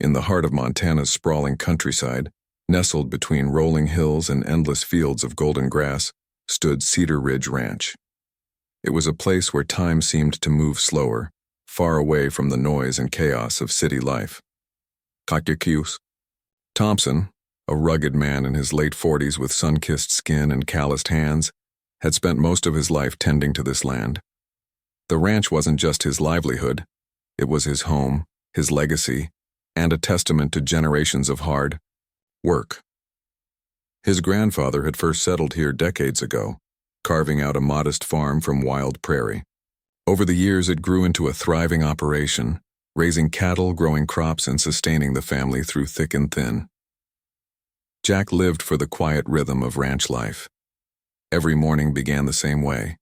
In the heart of Montana's sprawling countryside, nestled between rolling hills and endless fields of golden grass, stood Cedar Ridge Ranch. It was a place where time seemed to move slower, far away from the noise and chaos of city life. Kakyakuse. Thompson, a rugged man in his late 40s with sun-kissed skin and calloused hands, had spent most of his life tending to this land. The ranch wasn't just his livelihood, it was his home, his legacy, and a testament to generations of hard work. His grandfather had first settled here decades ago, carving out a modest farm from wild prairie. Over the years, it grew into a thriving operation, raising cattle, growing crops, and sustaining the family through thick and thin. Jack lived for the quiet rhythm of ranch life. Every morning began the same way.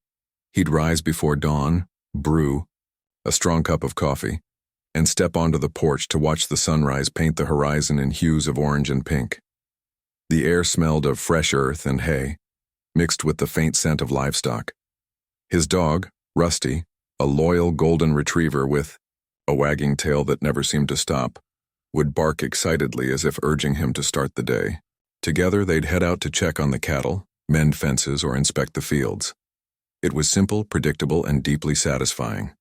He'd rise before dawn, brew a strong cup of coffee, and step onto the porch to watch the sunrise paint the horizon in hues of orange and pink. The air smelled of fresh earth and hay, mixed with the faint scent of livestock. His dog, Rusty, a loyal golden retriever with a wagging tail that never seemed to stop, would bark excitedly as if urging him to start the day. Together, they'd head out to check on the cattle, mend fences, or inspect the fields. It was simple, predictable, and deeply satisfying.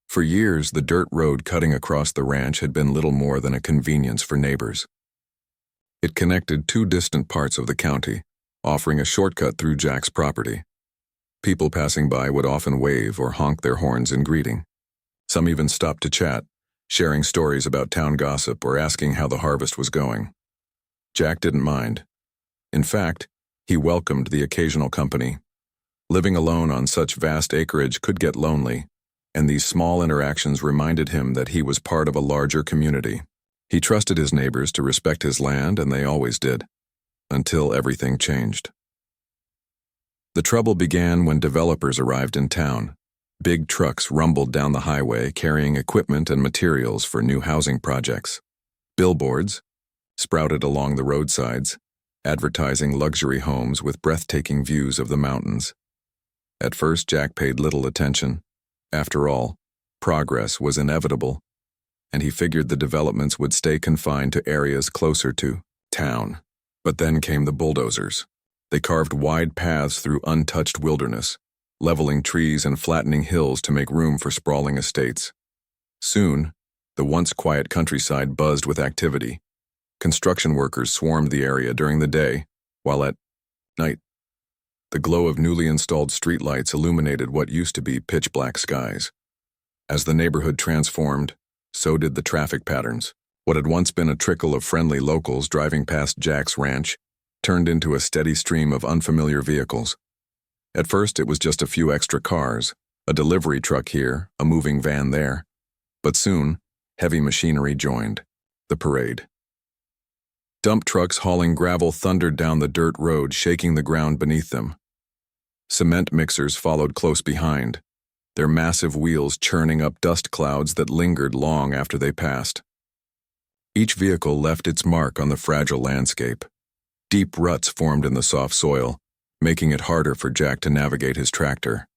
For years, the dirt road cutting across the ranch had been little more than a convenience for neighbors. It connected two distant parts of the county, offering a shortcut through Jack's property. People passing by would often wave or honk their horns in greeting. Some even stopped to chat, sharing stories about town gossip or asking how the harvest was going. Jack didn't mind. In fact, he welcomed the occasional company. Living alone on such vast acreage could get lonely, and these small interactions reminded him that he was part of a larger community. He trusted his neighbors to respect his land, and they always did, until everything changed. The trouble began when developers arrived in town. Big trucks rumbled down the highway carrying equipment and materials for new housing projects. Billboards sprouted along the roadsides, advertising luxury homes with breathtaking views of the mountains. At first, Jack paid little attention. After all, progress was inevitable, and he figured the developments would stay confined to areas closer to town. But then came the bulldozers. They carved wide paths through untouched wilderness, leveling trees and flattening hills to make room for sprawling estates. Soon, the once quiet countryside buzzed with activity. Construction workers swarmed the area during the day, while at night, the glow of newly installed streetlights illuminated what used to be pitch-black skies. As the neighborhood transformed, so did the traffic patterns. What had once been a trickle of friendly locals driving past Jack's ranch turned into a steady stream of unfamiliar vehicles. At first, it was just a few extra cars, a delivery truck here, a moving van there. But soon, heavy machinery joined the parade. Dump trucks hauling gravel thundered down the dirt road, shaking the ground beneath them. Cement mixers followed close behind, their massive wheels churning up dust clouds that lingered long after they passed. Each vehicle left its mark on the fragile landscape. Deep ruts formed in the soft soil, making it harder for Jack to navigate his tractor.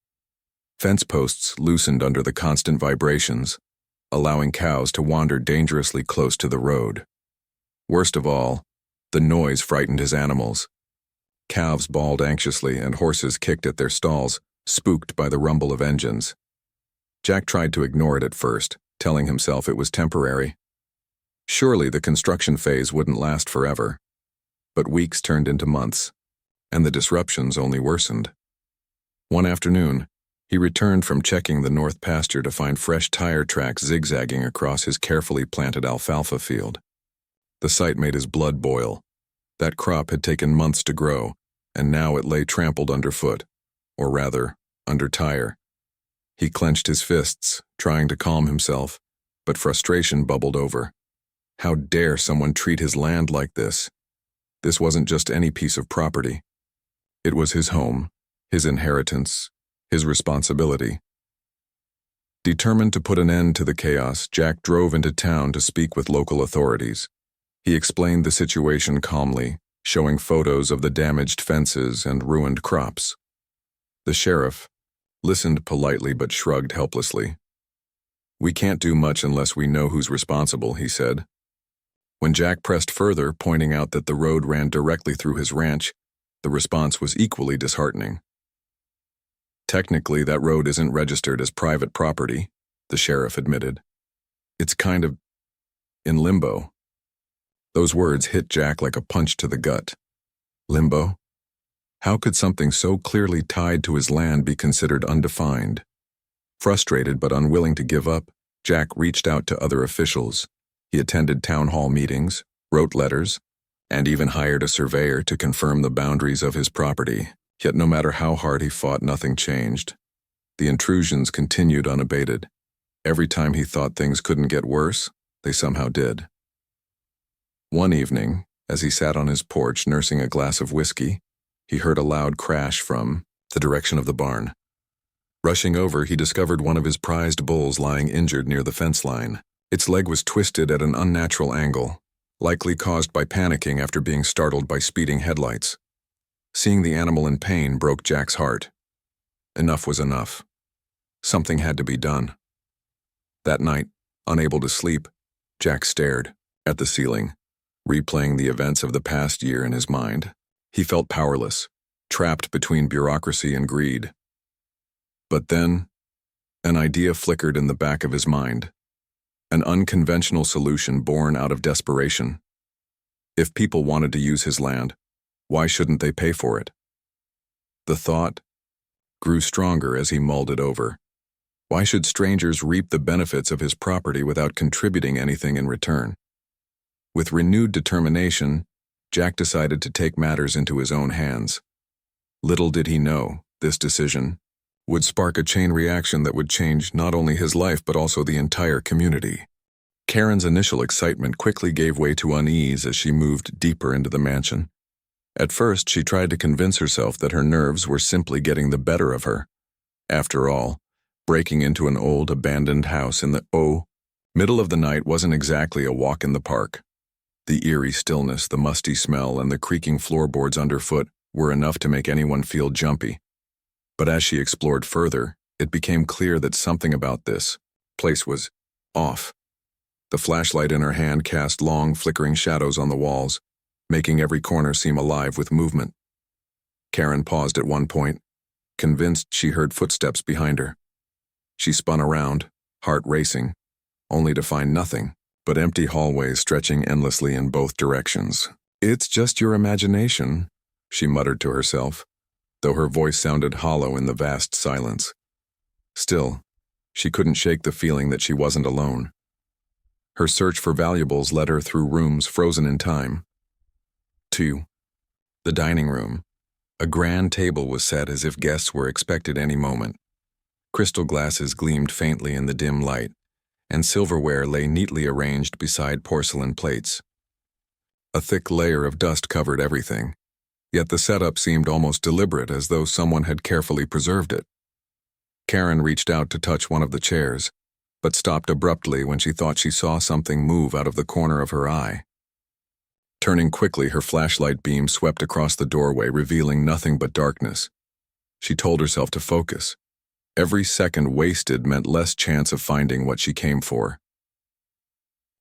Fence posts loosened under the constant vibrations, allowing cows to wander dangerously close to the road. Worst of all, the noise frightened his animals. Calves bawled anxiously and horses kicked at their stalls, spooked by the rumble of engines. Jack tried to ignore it at first, telling himself it was temporary. Surely the construction phase wouldn't last forever. But weeks turned into months, and the disruptions only worsened. One afternoon, he returned from checking the north pasture to find fresh tire tracks zigzagging across his carefully planted alfalfa field. The sight made his blood boil. That crop had taken months to grow, and now it lay trampled underfoot, or rather, under tire. He clenched his fists, trying to calm himself, but frustration bubbled over. How dare someone treat his land like this? This wasn't just any piece of property. It was his home, his inheritance, his responsibility. Determined to put an end to the chaos, Jack drove into town to speak with local authorities. He explained the situation calmly, showing photos of the damaged fences and ruined crops. The sheriff listened politely but shrugged helplessly. "We can't do much unless we know who's responsible," he said. When Jack pressed further, pointing out that the road ran directly through his ranch, the response was equally disheartening. Technically, that road isn't registered as private property, the sheriff admitted. It's kind of in limbo. Those words hit Jack like a punch to the gut. Limbo? How could something so clearly tied to his land be considered undefined? Frustrated but unwilling to give up, Jack reached out to other officials. He attended town hall meetings, wrote letters, and even hired a surveyor to confirm the boundaries of his property. Yet no matter how hard he fought, nothing changed. The intrusions continued unabated. Every time he thought things couldn't get worse, they somehow did. One evening, as he sat on his porch nursing a glass of whiskey, he heard a loud crash from the direction of the barn. Rushing over, he discovered one of his prized bulls lying injured near the fence line. Its leg was twisted at an unnatural angle, likely caused by panicking after being startled by speeding headlights. Seeing the animal in pain broke Jack's heart. Enough was enough. Something had to be done. That night, unable to sleep, Jack stared at the ceiling, replaying the events of the past year in his mind. He felt powerless, trapped between bureaucracy and greed. But then, an idea flickered in the back of his mind. An unconventional solution born out of desperation. If people wanted to use his land, why shouldn't they pay for it? The thought grew stronger as he mulled it over. Why should strangers reap the benefits of his property without contributing anything in return? With renewed determination, Jack decided to take matters into his own hands. Little did he know, this decision would spark a chain reaction that would change not only his life but also the entire community. Karen's initial excitement quickly gave way to unease as she moved deeper into the mansion. At first, she tried to convince herself that her nerves were simply getting the better of her. After all, breaking into an old, abandoned house in the middle of the night wasn't exactly a walk in the park. The eerie stillness, the musty smell, and the creaking floorboards underfoot were enough to make anyone feel jumpy. But as she explored further, it became clear that something about this place was off. The flashlight in her hand cast long, flickering shadows on the walls, making every corner seem alive with movement. Karen paused at one point, convinced she heard footsteps behind her. She spun around, heart racing, only to find nothing but empty hallways stretching endlessly in both directions. "It's just your imagination," she muttered to herself, though her voice sounded hollow in the vast silence. Still, she couldn't shake the feeling that she wasn't alone. Her search for valuables led her through rooms frozen in time. 2. The dining room. A grand table was set as if guests were expected any moment. Crystal glasses gleamed faintly in the dim light, and silverware lay neatly arranged beside porcelain plates. A thick layer of dust covered everything, yet the setup seemed almost deliberate, as though someone had carefully preserved it. Karen reached out to touch one of the chairs, but stopped abruptly when she thought she saw something move out of the corner of her eye. Turning quickly, her flashlight beam swept across the doorway, revealing nothing but darkness. She told herself to focus. Every second wasted meant less chance of finding what she came for.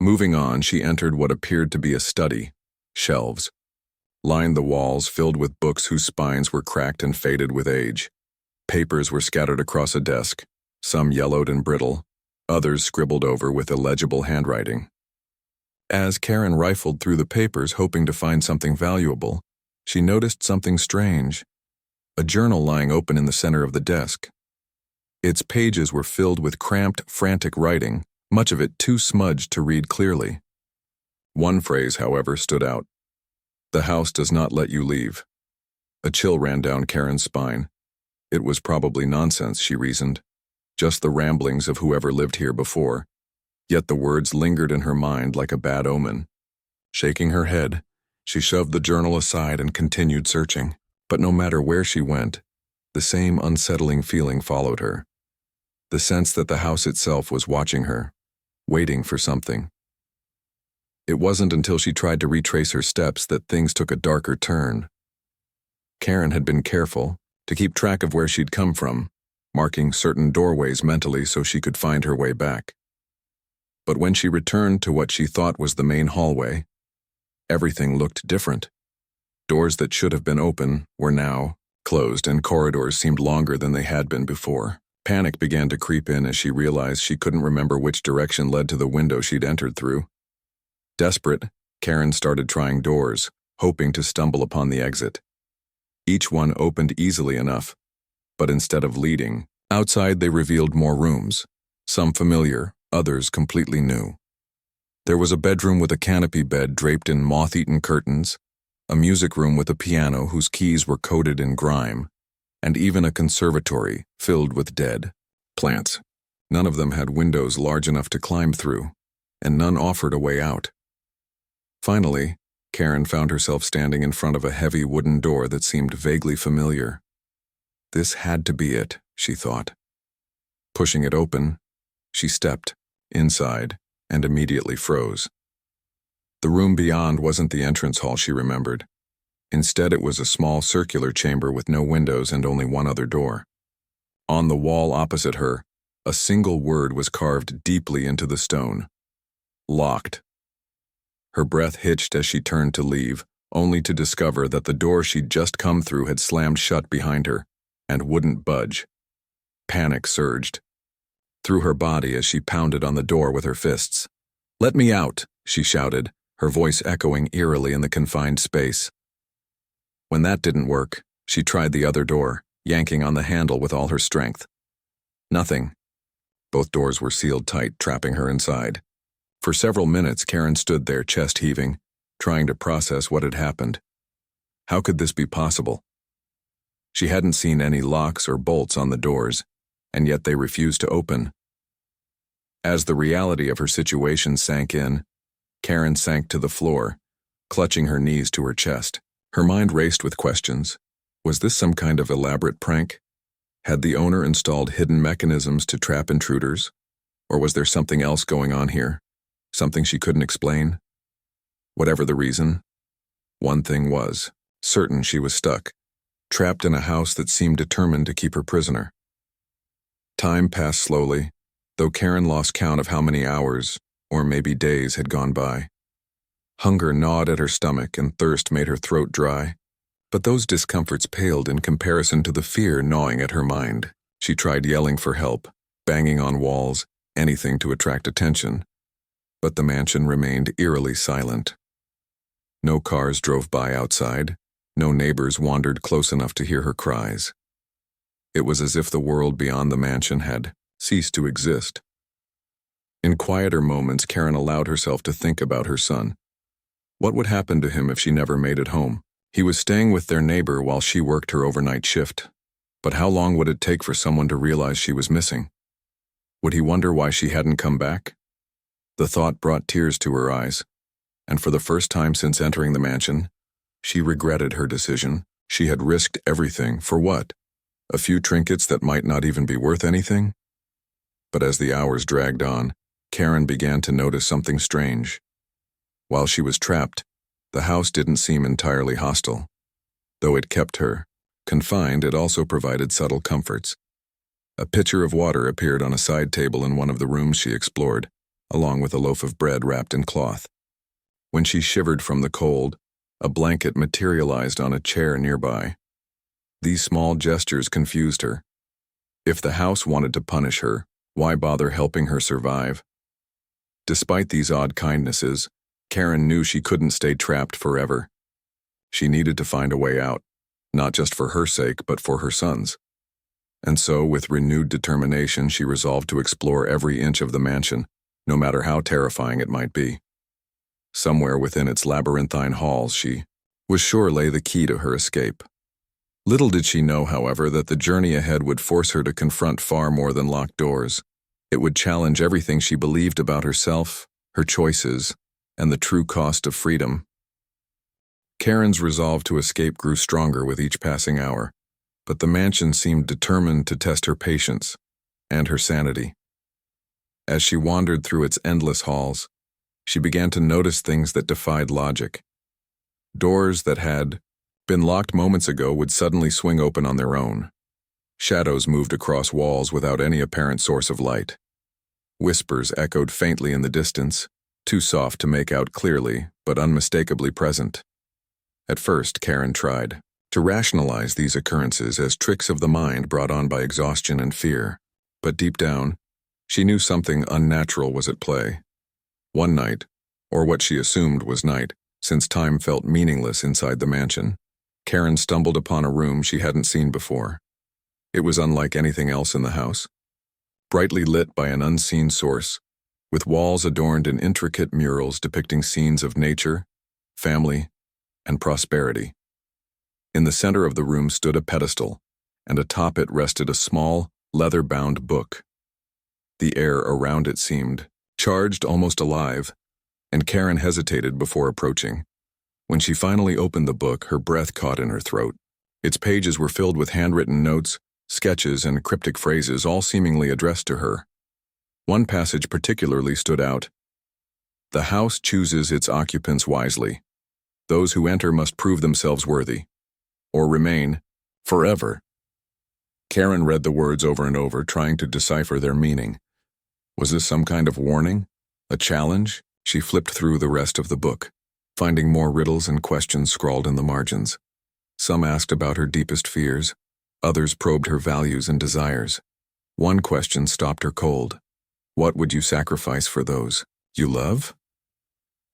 Moving on, she entered what appeared to be a study. Shelves lined the walls, filled with books whose spines were cracked and faded with age. Papers were scattered across a desk, some yellowed and brittle, others scribbled over with illegible handwriting. As Karen rifled through the papers, hoping to find something valuable, she noticed something strange. A journal lying open in the center of the desk. Its pages were filled with cramped, frantic writing, much of it too smudged to read clearly. One phrase, however, stood out. "The house does not let you leave." A chill ran down Karen's spine. It was probably nonsense, she reasoned, just the ramblings of whoever lived here before. Yet the words lingered in her mind like a bad omen. Shaking her head, she shoved the journal aside and continued searching. But no matter where she went, the same unsettling feeling followed her. The sense that the house itself was watching her, waiting for something. It wasn't until she tried to retrace her steps that things took a darker turn. Karen had been careful to keep track of where she'd come from, marking certain doorways mentally so she could find her way back. But when she returned to what she thought was the main hallway, everything looked different. Doors that should have been open were now closed, and corridors seemed longer than they had been before. Panic began to creep in as she realized she couldn't remember which direction led to the window she'd entered through. Desperate, Karen started trying doors, hoping to stumble upon the exit. Each one opened easily enough, but instead of leading, outside they revealed more rooms, some familiar, others completely new. There was a bedroom with a canopy bed draped in moth-eaten curtains, a music room with a piano whose keys were coated in grime, and even a conservatory filled with dead plants. None of them had windows large enough to climb through, and none offered a way out. Finally, Karen found herself standing in front of a heavy wooden door that seemed vaguely familiar. This had to be it, she thought. Pushing it open, she stepped inside and immediately froze. The room beyond wasn't the entrance hall she remembered. Instead, it was a small circular chamber with no windows and only one other door. On the wall opposite her, a single word was carved deeply into the stone. Locked. Her breath hitched as she turned to leave, only to discover that the door she'd just come through had slammed shut behind her and wouldn't budge. Panic surged through her body as she pounded on the door with her fists. "Let me out," she shouted, her voice echoing eerily in the confined space. When that didn't work, she tried the other door, yanking on the handle with all her strength. Nothing. Both doors were sealed tight, trapping her inside. For several minutes, Karen stood there, chest heaving, trying to process what had happened. How could this be possible? She hadn't seen any locks or bolts on the doors, and yet they refused to open. As the reality of her situation sank in, Karen sank to the floor, clutching her knees to her chest. Her mind raced with questions. Was this some kind of elaborate prank? Had the owner installed hidden mechanisms to trap intruders? Or was there something else going on here? Something she couldn't explain? Whatever the reason, one thing was certain: she was stuck, trapped in a house that seemed determined to keep her prisoner. Time passed slowly, though Karen lost count of how many hours, or maybe days, had gone by. Hunger gnawed at her stomach and thirst made her throat dry, but those discomforts paled in comparison to the fear gnawing at her mind. She tried yelling for help, banging on walls, anything to attract attention, but the mansion remained eerily silent. No cars drove by outside, no neighbors wandered close enough to hear her cries. It was as if the world beyond the mansion had ceased to exist. In quieter moments, Karen allowed herself to think about her son. What would happen to him if she never made it home? He was staying with their neighbor while she worked her overnight shift. But how long would it take for someone to realize she was missing? Would he wonder why she hadn't come back? The thought brought tears to her eyes, and for the first time since entering the mansion, she regretted her decision. She had risked everything for what? A few trinkets that might not even be worth anything? But as the hours dragged on, Karen began to notice something strange. While she was trapped, the house didn't seem entirely hostile. Though it kept her confined, it also provided subtle comforts. A pitcher of water appeared on a side table in one of the rooms she explored, along with a loaf of bread wrapped in cloth. When she shivered from the cold, a blanket materialized on a chair nearby. These small gestures confused her. If the house wanted to punish her, why bother helping her survive? Despite these odd kindnesses, Karen knew she couldn't stay trapped forever. She needed to find a way out, not just for her sake, but for her son's. And so, with renewed determination, she resolved to explore every inch of the mansion, no matter how terrifying it might be. Somewhere within its labyrinthine halls, she was sure lay the key to her escape. Little did she know, however, that the journey ahead would force her to confront far more than locked doors. It would challenge everything she believed about herself, her choices, and the true cost of freedom. Karen's resolve to escape grew stronger with each passing hour, but the mansion seemed determined to test her patience and her sanity. As she wandered through its endless halls, she began to notice things that defied logic. Doors that had been locked moments ago would suddenly swing open on their own. Shadows moved across walls without any apparent source of light. Whispers echoed faintly in the distance, too soft to make out clearly, but unmistakably present. At first, Karen tried to rationalize these occurrences as tricks of the mind brought on by exhaustion and fear. But deep down, she knew something unnatural was at play. One night, or what she assumed was night, since time felt meaningless inside the mansion, Karen stumbled upon a room she hadn't seen before. It was unlike anything else in the house. Brightly lit by an unseen source, with walls adorned in intricate murals depicting scenes of nature, family, and prosperity. In the center of the room stood a pedestal, and atop it rested a small, leather-bound book. The air around it seemed charged, almost alive, and Karen hesitated before approaching. When she finally opened the book, her breath caught in her throat. Its pages were filled with handwritten notes, sketches, and cryptic phrases, all seemingly addressed to her. One passage particularly stood out. "The house chooses its occupants wisely. Those who enter must prove themselves worthy, or remain forever." Karen read the words over and over, trying to decipher their meaning. Was this some kind of warning? A challenge? She flipped through the rest of the book, finding more riddles and questions scrawled in the margins. Some asked about her deepest fears, others probed her values and desires. One question stopped her cold. What would you sacrifice for those you love?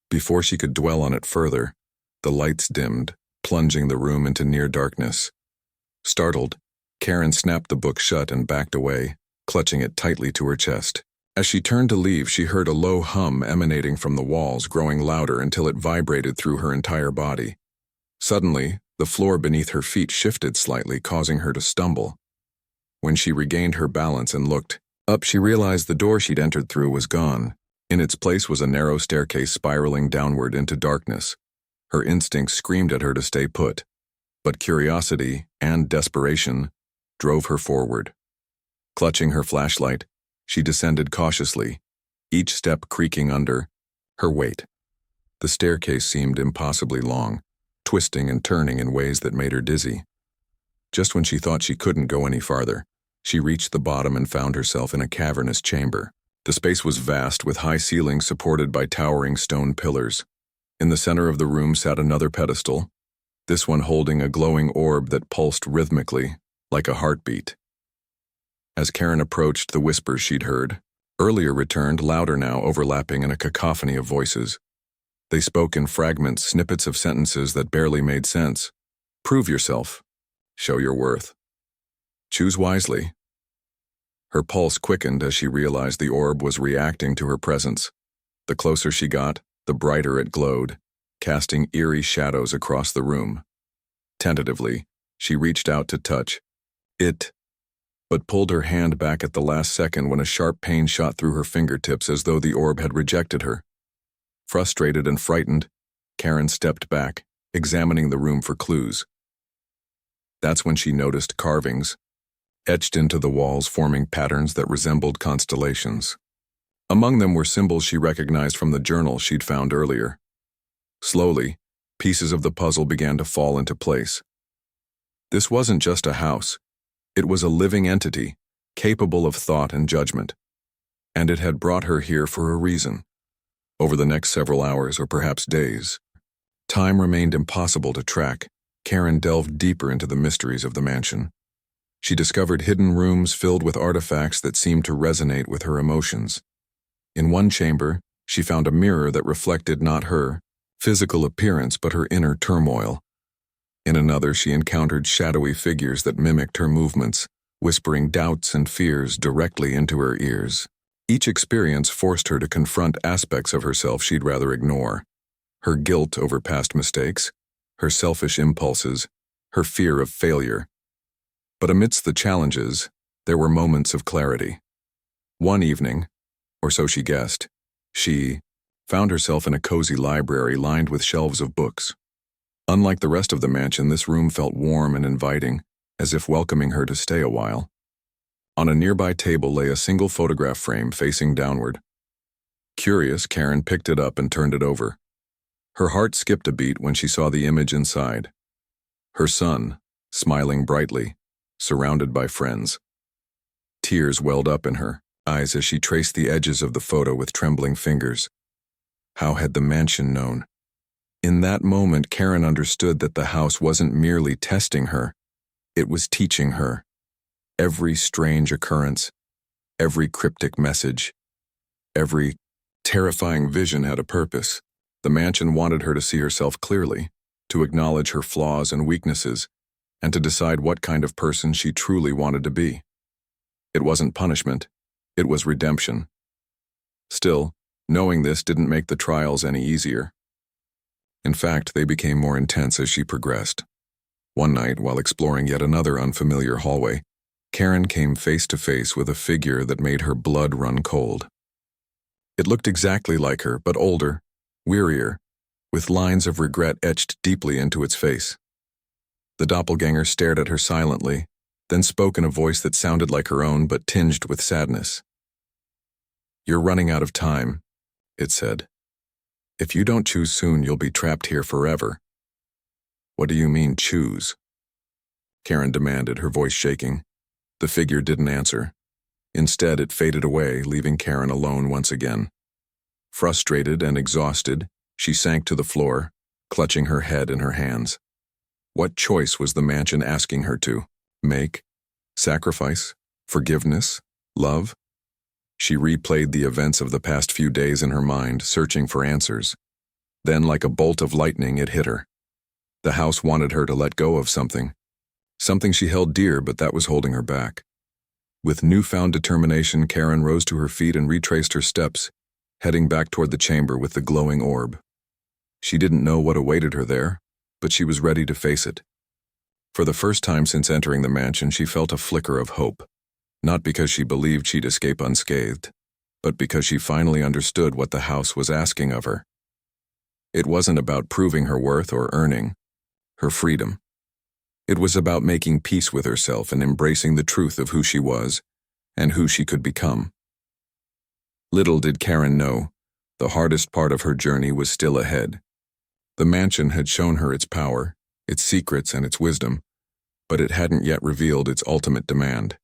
Before she could dwell on it further, the lights dimmed, plunging the room into near darkness. Startled, Karen snapped the book shut and backed away, clutching it tightly to her chest. As she turned to leave, she heard a low hum emanating from the walls, growing louder until it vibrated through her entire body. Suddenly, the floor beneath her feet shifted slightly, causing her to stumble. When she regained her balance and looked up, she realized the door she'd entered through was gone. In its place was a narrow staircase spiraling downward into darkness. Her instincts screamed at her to stay put, but curiosity and desperation drove her forward. Clutching her flashlight, she descended cautiously, each step creaking under her weight. The staircase seemed impossibly long, twisting and turning in ways that made her dizzy. Just when she thought she couldn't go any farther, she reached the bottom and found herself in a cavernous chamber. The space was vast, with high ceilings supported by towering stone pillars. In the center of the room sat another pedestal, this one holding a glowing orb that pulsed rhythmically, like a heartbeat. As Karen approached, the whispers she'd heard earlier returned, louder now, overlapping in a cacophony of voices. They spoke in fragments, snippets of sentences that barely made sense. Prove yourself. Show your worth. Choose wisely. Her pulse quickened as she realized the orb was reacting to her presence. The closer she got, the brighter it glowed, casting eerie shadows across the room. Tentatively, she reached out to touch it, but pulled her hand back at the last second when a sharp pain shot through her fingertips, as though the orb had rejected her. Frustrated and frightened, Karen stepped back, examining the room for clues. That's when she noticed carvings, etched into the walls, forming patterns that resembled constellations. Among them were symbols she recognized from the journal she'd found earlier. Slowly, pieces of the puzzle began to fall into place. This wasn't just a house. It was a living entity, capable of thought and judgment. And it had brought her here for a reason. Over the next several hours, or perhaps days, time remained impossible to track. Karen delved deeper into the mysteries of the mansion. She discovered hidden rooms filled with artifacts that seemed to resonate with her emotions. In one chamber, she found a mirror that reflected not her physical appearance but her inner turmoil. In another, she encountered shadowy figures that mimicked her movements, whispering doubts and fears directly into her ears. Each experience forced her to confront aspects of herself she'd rather ignore: her guilt over past mistakes, her selfish impulses, her fear of failure. But amidst the challenges, there were moments of clarity. One evening, or so she guessed, she found herself in a cozy library lined with shelves of books. Unlike the rest of the mansion, this room felt warm and inviting, as if welcoming her to stay a while. On a nearby table lay a single photograph frame facing downward. Curious, Karen picked it up and turned it over. Her heart skipped a beat when she saw the image inside. Her son, smiling brightly, surrounded by friends. Tears welled up in her eyes as she traced the edges of the photo with trembling fingers. How had the mansion known? In that moment, Karen understood that the house wasn't merely testing her, it was teaching her. Every strange occurrence, every cryptic message, every terrifying vision had a purpose. The mansion wanted her to see herself clearly, to acknowledge her flaws and weaknesses, and to decide what kind of person she truly wanted to be. It wasn't punishment, it was redemption. Still, knowing this didn't make the trials any easier. In fact, they became more intense as she progressed. One night, while exploring yet another unfamiliar hallway, Karen came face to face with a figure that made her blood run cold. It looked exactly like her, but older, wearier, with lines of regret etched deeply into its face. The doppelganger stared at her silently, then spoke in a voice that sounded like her own but tinged with sadness. "You're running out of time," it said. "If you don't choose soon, you'll be trapped here forever." "What do you mean, choose?" Karen demanded, her voice shaking. The figure didn't answer. Instead, it faded away, leaving Karen alone once again. Frustrated and exhausted, she sank to the floor, clutching her head in her hands. What choice was the mansion asking her to make? Sacrifice? Forgiveness? Love? She replayed the events of the past few days in her mind, searching for answers. Then, like a bolt of lightning, it hit her. The house wanted her to let go of something. Something she held dear, but that was holding her back. With newfound determination, Karen rose to her feet and retraced her steps, heading back toward the chamber with the glowing orb. She didn't know what awaited her there, but she was ready to face it. For the first time since entering the mansion, she felt a flicker of hope, not because she believed she'd escape unscathed, but because she finally understood what the house was asking of her. It wasn't about proving her worth or earning her freedom. It was about making peace with herself and embracing the truth of who she was and who she could become. Little did Karen know, the hardest part of her journey was still ahead. The mansion had shown her its power, its secrets, and its wisdom, but it hadn't yet revealed its ultimate demand.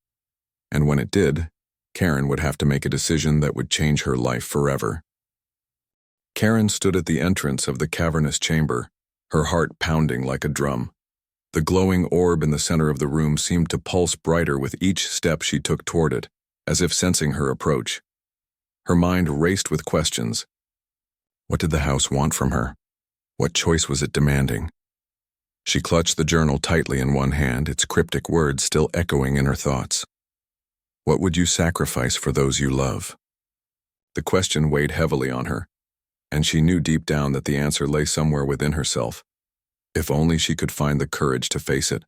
And when it did, Karen would have to make a decision that would change her life forever. Karen stood at the entrance of the cavernous chamber, her heart pounding like a drum. The glowing orb in the center of the room seemed to pulse brighter with each step she took toward it, as if sensing her approach. Her mind raced with questions. What did the house want from her? What choice was it demanding? She clutched the journal tightly in one hand, its cryptic words still echoing in her thoughts. What would you sacrifice for those you love? The question weighed heavily on her, and she knew deep down that the answer lay somewhere within herself. If only she could find the courage to face it.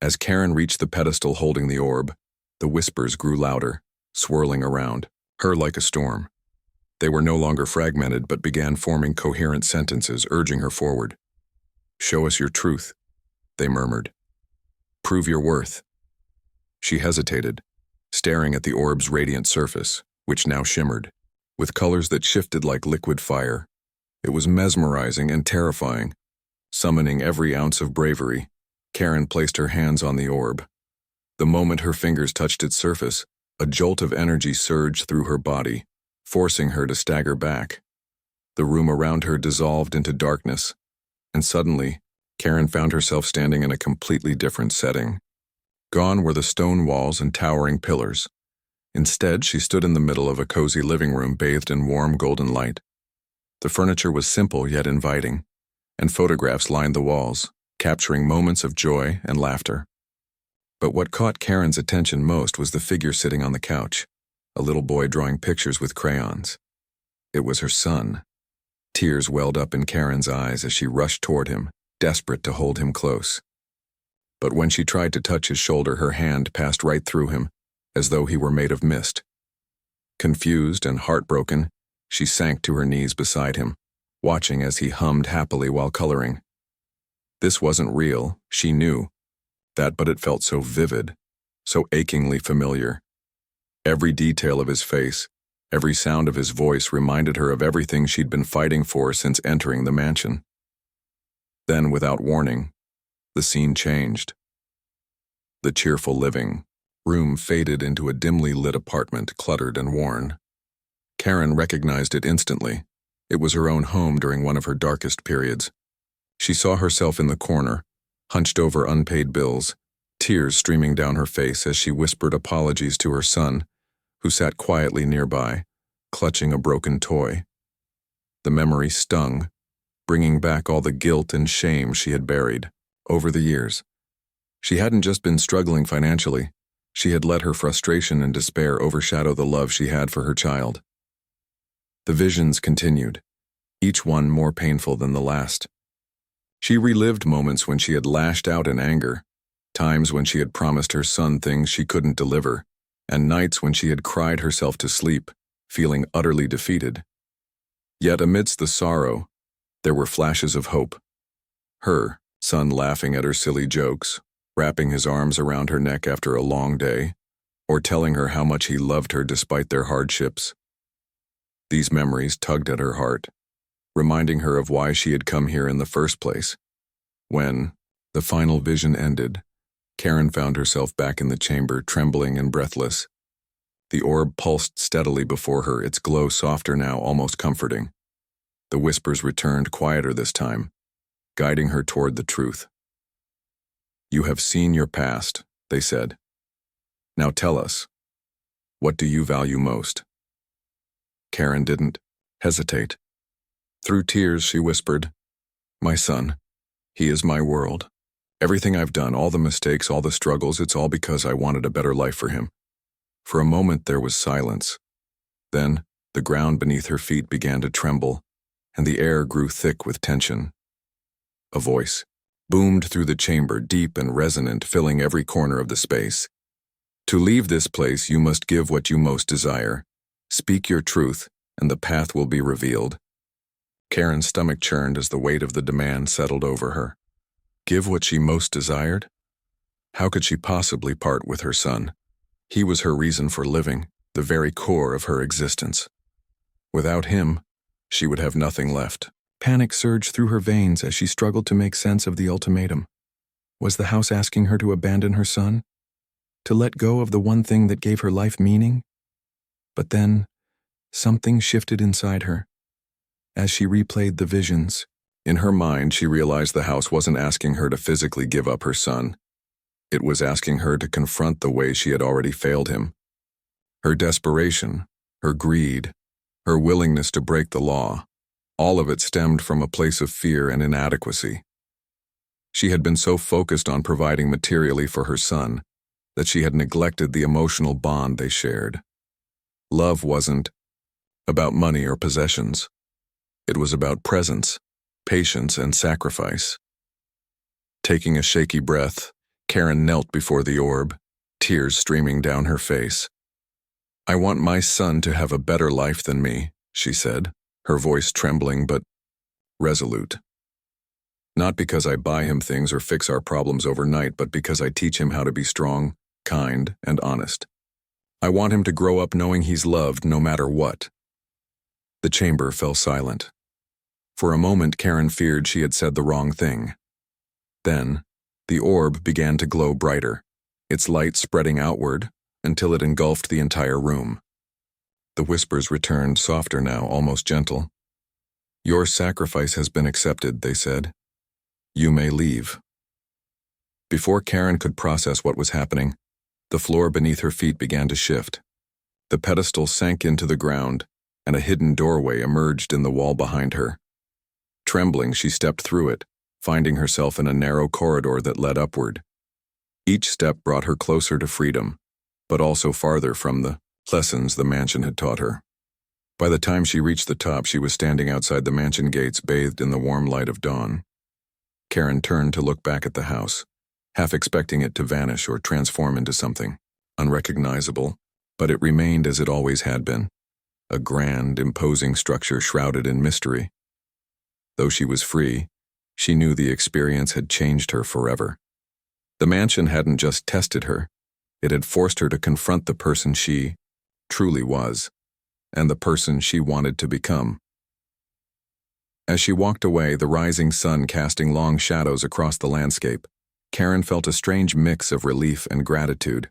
As Karen reached the pedestal holding the orb, the whispers grew louder, swirling around her like a storm. They were no longer fragmented but began forming coherent sentences, urging her forward. "Show us your truth," they murmured. "Prove your worth." She hesitated, staring at the orb's radiant surface, which now shimmered, with colors that shifted like liquid fire. It was mesmerizing and terrifying. Summoning every ounce of bravery, Karen placed her hands on the orb. The moment her fingers touched its surface, a jolt of energy surged through her body, forcing her to stagger back. The room around her dissolved into darkness, and suddenly, Karen found herself standing in a completely different setting. Gone were the stone walls and towering pillars. Instead, she stood in the middle of a cozy living room bathed in warm golden light. The furniture was simple yet inviting, and photographs lined the walls, capturing moments of joy and laughter. But what caught Karen's attention most was the figure sitting on the couch, a little boy drawing pictures with crayons. It was her son. Tears welled up in Karen's eyes as she rushed toward him, desperate to hold him close. But when she tried to touch his shoulder, her hand passed right through him, as though he were made of mist. Confused and heartbroken, she sank to her knees beside him, watching as he hummed happily while coloring. This wasn't real, she knew that, but it felt so vivid, so achingly familiar. Every detail of his face, every sound of his voice reminded her of everything she'd been fighting for since entering the mansion. Then, without warning, the scene changed. The cheerful living room faded into a dimly lit apartment, cluttered and worn. Karen recognized it instantly, It was her own home during one of her darkest periods. She saw herself in the corner, hunched over unpaid bills, tears streaming down her face as she whispered apologies to her son, who sat quietly nearby, clutching a broken toy. The memory stung, bringing back all the guilt and shame she had buried over the years. She hadn't just been struggling financially, she had let her frustration and despair overshadow the love she had for her child. The visions continued, each one more painful than the last. She relived moments when she had lashed out in anger, times when she had promised her son things she couldn't deliver, and nights when she had cried herself to sleep, feeling utterly defeated. Yet amidst the sorrow, there were flashes of hope. Her son laughing at her silly jokes, wrapping his arms around her neck after a long day, or telling her how much he loved her despite their hardships. These memories tugged at her heart, reminding her of why she had come here in the first place. When the final vision ended, Karen found herself back in the chamber, trembling and breathless. The orb pulsed steadily before her, its glow softer now, almost comforting. The whispers returned, quieter this time, guiding her toward the truth. "You have seen your past," they said. "Now tell us, what do you value most?" Karen didn't hesitate. Through tears, she whispered, "My son. He is my world. Everything I've done, all the mistakes, all the struggles, it's all because I wanted a better life for him." For a moment there was silence. Then the ground beneath her feet began to tremble, and the air grew thick with tension. A voice boomed through the chamber, deep and resonant, filling every corner of the space. "To leave this place, you must give what you most desire. Speak your truth, and the path will be revealed." Karen's stomach churned as the weight of the demand settled over her. Give what she most desired? How could she possibly part with her son? He was her reason for living, the very core of her existence. Without him, she would have nothing left. Panic surged through her veins as she struggled to make sense of the ultimatum. Was the house asking her to abandon her son? To let go of the one thing that gave her life meaning? But then, something shifted inside her. As she replayed the visions, in her mind she realized the house wasn't asking her to physically give up her son. It was asking her to confront the way she had already failed him. Her desperation, her greed, her willingness to break the law, all of it stemmed from a place of fear and inadequacy. She had been so focused on providing materially for her son that she had neglected the emotional bond they shared. Love wasn't about money or possessions. It was about presence, patience, and sacrifice. Taking a shaky breath, Karen knelt before the orb, tears streaming down her face. "I want my son to have a better life than me," she said, her voice trembling but resolute. "Not because I buy him things or fix our problems overnight, but because I teach him how to be strong, kind, and honest. I want him to grow up knowing he's loved no matter what." The chamber fell silent. For a moment, Karen feared she had said the wrong thing. Then, the orb began to glow brighter, its light spreading outward until it engulfed the entire room. The whispers returned, softer now, almost gentle. "Your sacrifice has been accepted," they said. "You may leave." Before Karen could process what was happening, the floor beneath her feet began to shift. The pedestal sank into the ground, and a hidden doorway emerged in the wall behind her. Trembling, she stepped through it, finding herself in a narrow corridor that led upward. Each step brought her closer to freedom, but also farther from the lessons the mansion had taught her. By the time she reached the top, she was standing outside the mansion gates, bathed in the warm light of dawn. Karen turned to look back at the house, half expecting it to vanish or transform into something unrecognizable, but it remained as it always had been, a grand, imposing structure shrouded in mystery. Though she was free, she knew the experience had changed her forever. The mansion hadn't just tested her, it had forced her to confront the person she truly was, and the person she wanted to become. As she walked away, the rising sun casting long shadows across the landscape, Karen felt a strange mix of relief and gratitude.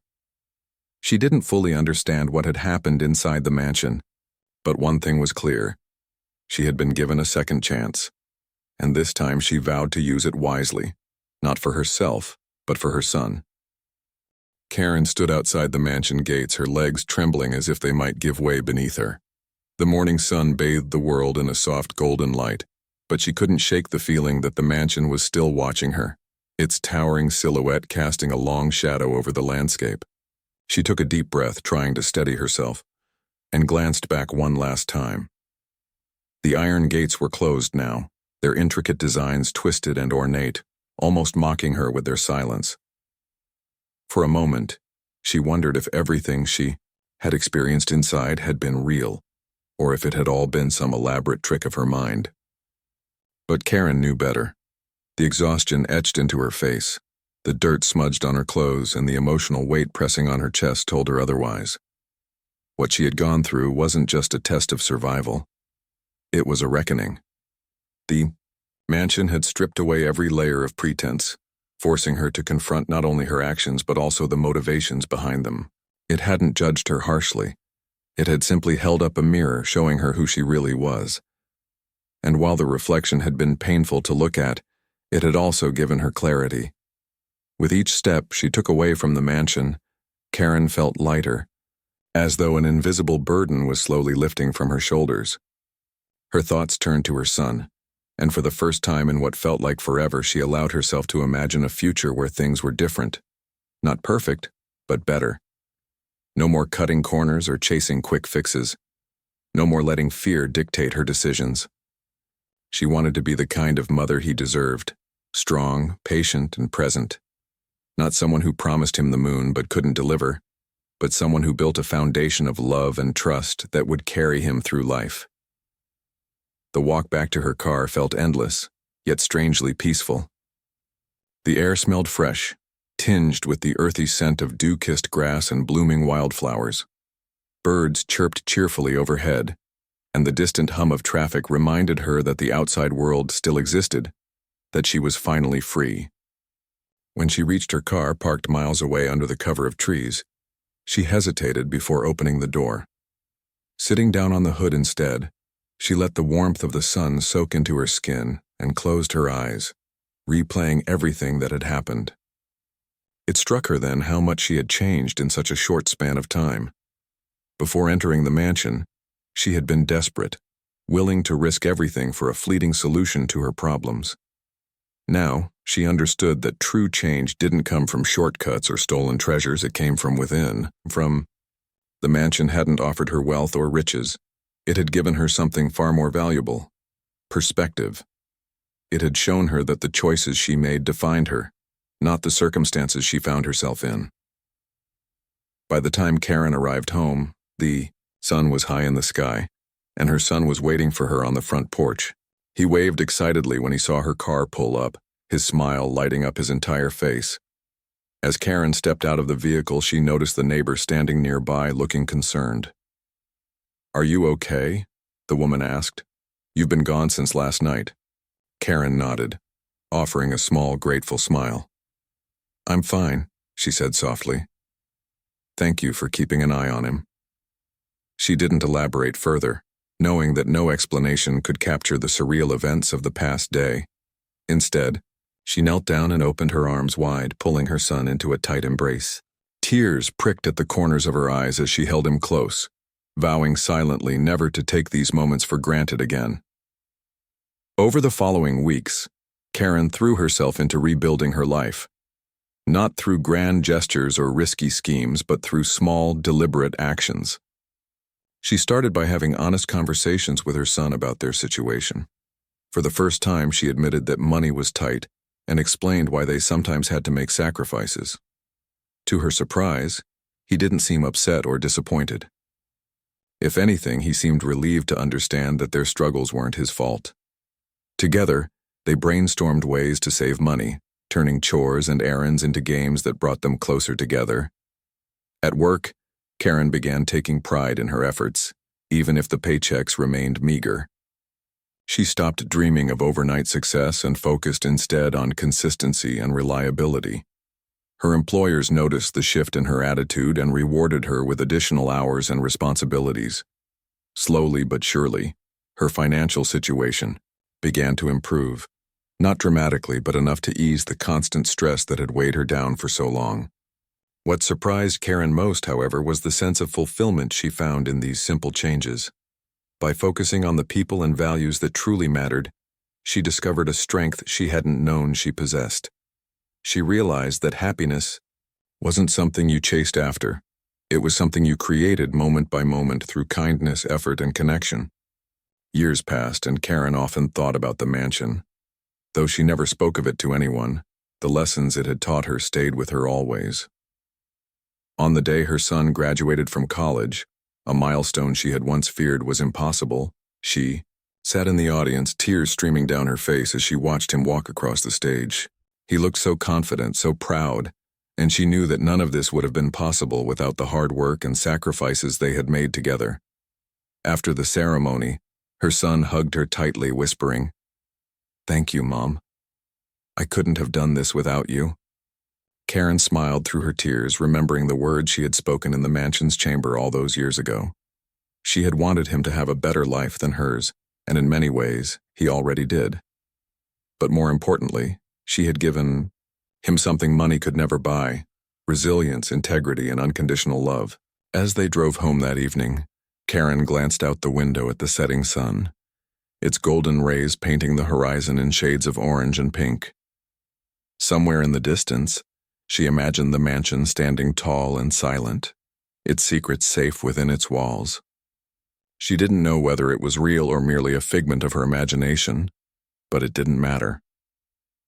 She didn't fully understand what had happened inside the mansion, but one thing was clear. She had been given a second chance, and this time she vowed to use it wisely, not for herself, but for her son. Karen stood outside the mansion gates, her legs trembling as if they might give way beneath her. The morning sun bathed the world in a soft golden light, but she couldn't shake the feeling that the mansion was still watching her, its towering silhouette casting a long shadow over the landscape. She took a deep breath, trying to steady herself, and glanced back one last time. The iron gates were closed now, their intricate designs twisted and ornate, almost mocking her with their silence. For a moment, she wondered if everything she had experienced inside had been real, or if it had all been some elaborate trick of her mind. But Karen knew better. The exhaustion etched into her face, the dirt smudged on her clothes, and the emotional weight pressing on her chest told her otherwise. What she had gone through wasn't just a test of survival. It was a reckoning. The mansion had stripped away every layer of pretense, forcing her to confront not only her actions but also the motivations behind them. It hadn't judged her harshly. It had simply held up a mirror showing her who she really was. And while the reflection had been painful to look at, it had also given her clarity. With each step she took away from the mansion, Karen felt lighter, as though an invisible burden was slowly lifting from her shoulders. Her thoughts turned to her son, and for the first time in what felt like forever, she allowed herself to imagine a future where things were different. Not perfect, but better. No more cutting corners or chasing quick fixes. No more letting fear dictate her decisions. She wanted to be the kind of mother he deserved, strong, patient, and present. Not someone who promised him the moon but couldn't deliver, but someone who built a foundation of love and trust that would carry him through life. The walk back to her car felt endless, yet strangely peaceful. The air smelled fresh, tinged with the earthy scent of dew-kissed grass and blooming wildflowers. Birds chirped cheerfully overhead, and the distant hum of traffic reminded her that the outside world still existed, that she was finally free. When she reached her car parked miles away under the cover of trees, she hesitated before opening the door. Sitting down on the hood instead, she let the warmth of the sun soak into her skin and closed her eyes, replaying everything that had happened. It struck her then how much she had changed in such a short span of time. Before entering the mansion, she had been desperate, willing to risk everything for a fleeting solution to her problems. Now, she understood that true change didn't come from shortcuts or stolen treasures, it came from within, the mansion hadn't offered her wealth or riches. It had given her something far more valuable: perspective. It had shown her that the choices she made defined her, not the circumstances she found herself in. By the time Karen arrived home, the sun was high in the sky, and her son was waiting for her on the front porch. He waved excitedly when he saw her car pull up, his smile lighting up his entire face. As Karen stepped out of the vehicle, she noticed the neighbor standing nearby, looking concerned. "Are you okay?" the woman asked. "You've been gone since last night." Karen nodded, offering a small, grateful smile. "I'm fine," she said softly. "Thank you for keeping an eye on him." She didn't elaborate further, knowing that no explanation could capture the surreal events of the past day. Instead, she knelt down and opened her arms wide, pulling her son into a tight embrace. Tears pricked at the corners of her eyes as she held him close, vowing silently never to take these moments for granted again. Over the following weeks, Karen threw herself into rebuilding her life. Not through grand gestures or risky schemes, but through small, deliberate actions. She started by having honest conversations with her son about their situation. For the first time, she admitted that money was tight and explained why they sometimes had to make sacrifices. To her surprise, he didn't seem upset or disappointed. If anything, he seemed relieved to understand that their struggles weren't his fault. Together, they brainstormed ways to save money, turning chores and errands into games that brought them closer together. At work, Karen began taking pride in her efforts, even if the paychecks remained meager. She stopped dreaming of overnight success and focused instead on consistency and reliability. Her employers noticed the shift in her attitude and rewarded her with additional hours and responsibilities. Slowly but surely, Her financial situation began to improve, not dramatically but enough to ease the constant stress that had weighed her down for so long. What surprised Karen most, however, was the sense of fulfillment she found in these simple changes. By focusing on the people and values that truly mattered, she discovered a strength she hadn't known she possessed. She realized that happiness wasn't something you chased after. It was something you created moment by moment through kindness, effort, and connection. Years passed, and Karen often thought about the mansion. Though she never spoke of it to anyone, the lessons it had taught her stayed with her always. On the day her son graduated from college, a milestone she had once feared was impossible, she sat in the audience, tears streaming down her face as she watched him walk across the stage. He looked so confident, so proud, and she knew that none of this would have been possible without the hard work and sacrifices they had made together. After the ceremony, her son hugged her tightly, whispering, "Thank you, Mom. I couldn't have done this without you." Karen smiled through her tears, remembering the words she had spoken in the mansion's chamber all those years ago. She had wanted him to have a better life than hers, and in many ways, he already did. But more importantly, she had given him something money could never buy: resilience, integrity, and unconditional love. As they drove home that evening, Karen glanced out the window at the setting sun, its golden rays painting the horizon in shades of orange and pink. Somewhere in the distance, she imagined the mansion standing tall and silent, its secrets safe within its walls. She didn't know whether it was real or merely a figment of her imagination, but it didn't matter.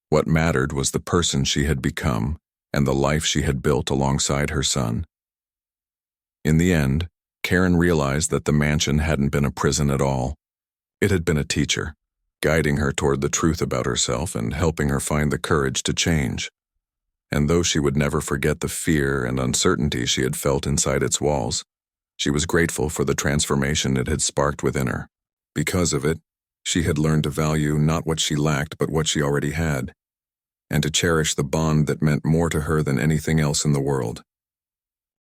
What mattered was the person she had become and the life she had built alongside her son. In the end, Karen realized that the mansion hadn't been a prison at all. It had been a teacher, guiding her toward the truth about herself and helping her find the courage to change. And though she would never forget the fear and uncertainty she had felt inside its walls, she was grateful for the transformation it had sparked within her. Because of it, she had learned to value not what she lacked but what she already had, and to cherish the bond that meant more to her than anything else in the world.